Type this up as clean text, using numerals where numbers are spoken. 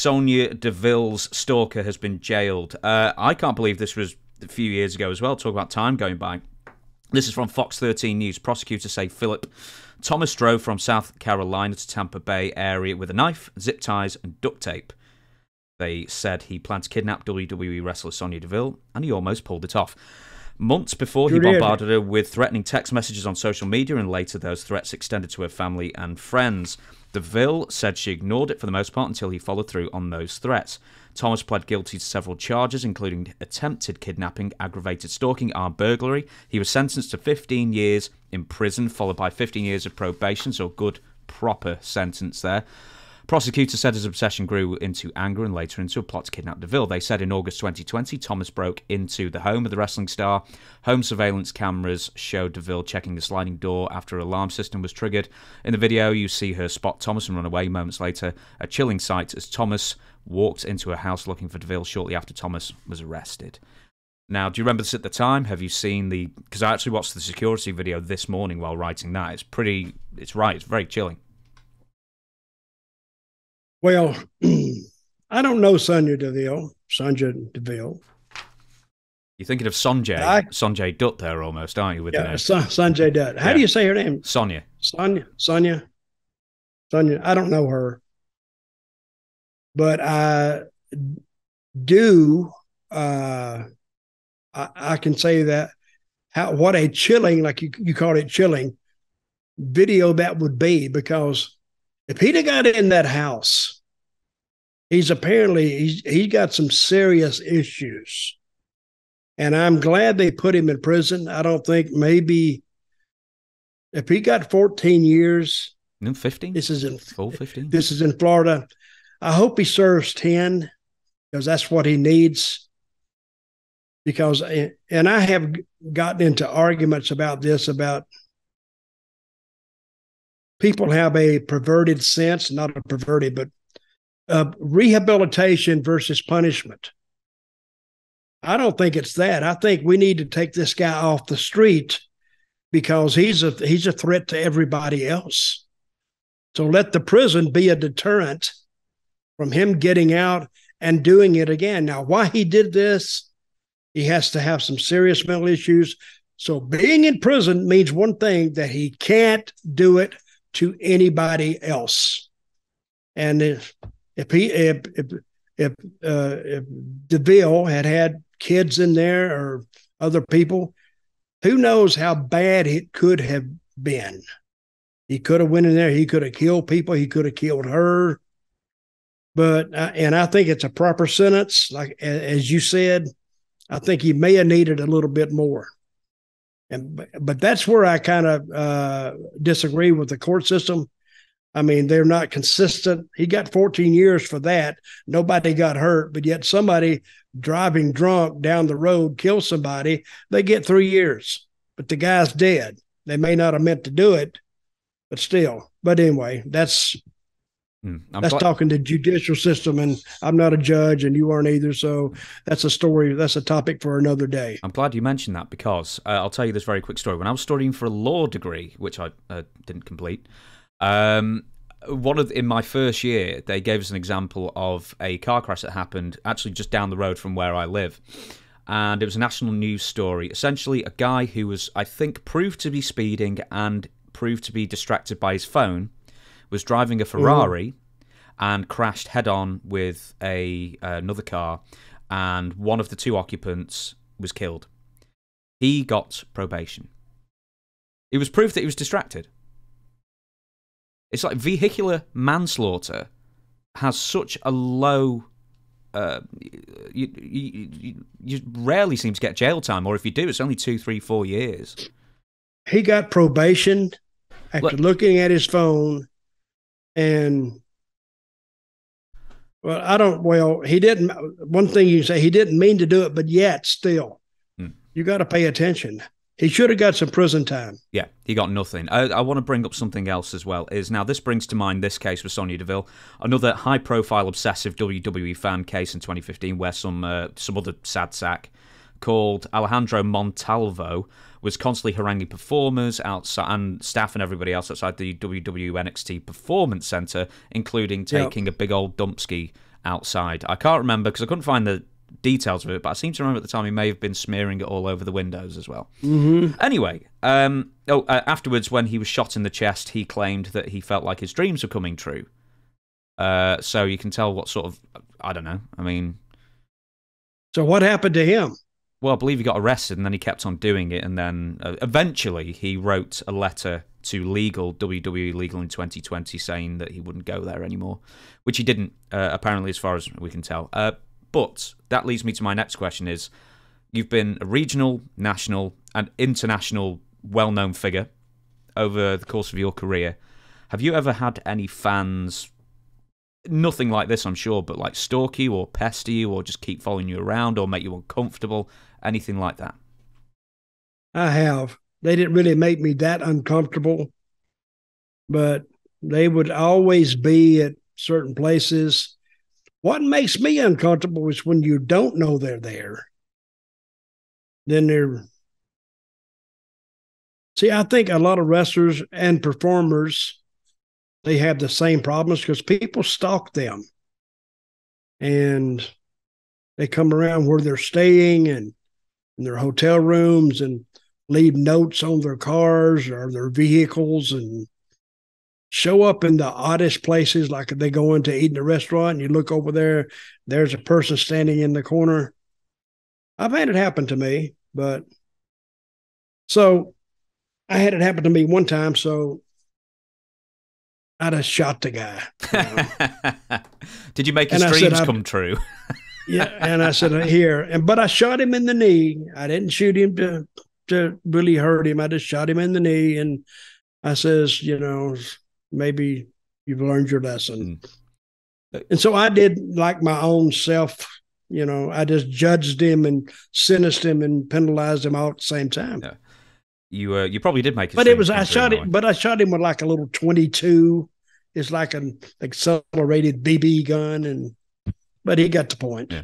Sonya DeVille's Stalker has been jailed. I can't believe this was a few years ago as well. Talk about time going by. This is from Fox 13 News. Prosecutors say Philip Thomas drove from South Carolina to Tampa Bay area with a knife, zip ties, and duct tape. They said he planned to kidnap WWE wrestler Sonya DeVille, and he almost pulled it off. Months before, he bombarded her with threatening text messages on social media, and later those threats extended to her family and friends. DeVille said she ignored it for the most part until he followed through on those threats. Thomas pled guilty to several charges, including attempted kidnapping, aggravated stalking, armed burglary. He was sentenced to 15 years in prison, followed by 15 years of probation, so a good, proper sentence there. Prosecutors said his obsession grew into anger and later into a plot to kidnap DeVille. They said in August 2020, Thomas broke into the home of the wrestling star. Home surveillance cameras showed DeVille checking the sliding door after an alarm system was triggered. In the video, you see her spot Thomas and run away moments later. A chilling sight as Thomas walked into a house looking for DeVille shortly after Thomas was arrested. Now, do you remember this at the time? Have you seen the... Because I actually watched the security video this morning while writing that. It's pretty... It's very chilling. Well, I don't know Sonya DeVille. You're thinking of Sonjay Dutt there almost, aren't you? With the name? Sonjay Dutt. How do you say her name? Sonya. Sonya. I don't know her. But I do, I can say that what a chilling, like you called it chilling, video that would be, because if he'd have got in that house, he's got some serious issues. And I'm glad they put him in prison. I don't think maybe if he got 14 years. No, 15. This is in full 15. This is in Florida. I hope he serves 10 because that's what he needs. Because, and I have gotten into arguments about this, about people have a perverted sense, not a perverted, but rehabilitation versus punishment. I don't think it's that. I think we need to take this guy off the street because he's a threat to everybody else. So let the prison be a deterrent from him getting out and doing it again. Now, why he did this, he has to have some serious mental issues. So being in prison means one thing, that he can't do it to anybody else. And if DeVille had kids in there or other people, who knows how bad it could have been. He could have went in there. He could have killed people. He could have killed her. But and I think it's a proper sentence. Like as you said, I think he may have needed a little bit more. But that's where I kind of disagree with the court system. I mean, they're not consistent. He got 14 years for that. Nobody got hurt, but yet somebody driving drunk down the road kills somebody, they get 3 years. But the guy's dead. They may not have meant to do it, but still. But anyway, that's talking to judicial system, and I'm not a judge, and you aren't either. So that's a story. That's a topic for another day. I'm glad you mentioned that because I'll tell you this very quick story. When I was studying for a law degree, which I didn't complete, in my first year, they gave us an example of a car crash that happened actually just down the road from where I live. And it was a national news story. Essentially, a guy who was, I think, proved to be speeding and proved to be distracted by his phone was driving a Ferrari and crashed head-on with another car, and one of the two occupants was killed. He got probation. It was proof that he was distracted. It's like vehicular manslaughter has such a low... you rarely seem to get jail time, or if you do, it's only 2, 3, 4 years. He got probation after looking at his phone, and he didn't. One thing you say, he didn't mean to do it, but yet still, you got to pay attention. He should have got some prison time. Yeah, he got nothing. I want to bring up something else as well. Now, this brings to mind this case with Sonya DeVille, another high-profile obsessive WWE fan case in 2015 where some other sad sack called Alejandro Montalvo was constantly haranguing performers outside and staff and everybody else outside the WWE NXT Performance Center, including taking a big old dumpski outside. I can't remember because I couldn't find the details of it, but I seem to remember at the time he may have been smearing it all over the windows as well. Mm-hmm. Anyway, afterwards, when he was shot in the chest, he claimed that he felt like his dreams were coming true. So you can tell what sort of, I don't know, I mean... So what happened to him? Well, I believe he got arrested, and then he kept on doing it, and then eventually he wrote a letter to WWE Legal in 2020 saying that he wouldn't go there anymore, which he didn't, apparently, as far as we can tell. But that leads me to my next question is, you've been a regional, national, and international well-known figure over the course of your career. Have you ever had any fans, nothing like this, I'm sure, but like stalk you or pester you or just keep following you around or make you uncomfortable, anything like that? I have. They didn't really make me that uncomfortable, but they would always be at certain places. What makes me uncomfortable is when you don't know they're there. Then they're... See, I think a lot of wrestlers and performers, they have the same problems because people stalk them. And they come around where they're staying and in their hotel rooms and leave notes on their cars or their vehicles and show up in the oddest places, like if they go into eat in a restaurant and you look over there, there's a person standing in the corner. I've had it happen to me, but so I had it happen to me one time, so I just shot the guy. Did you make his dreams come true? Yeah, and I said, here, but I shot him in the knee. I didn't shoot him to really hurt him. I just shot him in the knee, and I says, maybe you've learned your lesson. And so I did like my own self, I just judged him and sentenced him and penalized him all at the same time. Yeah. You probably did make it. But I shot him with like a little 22. It's like an accelerated BB gun, but he got the point. Yeah.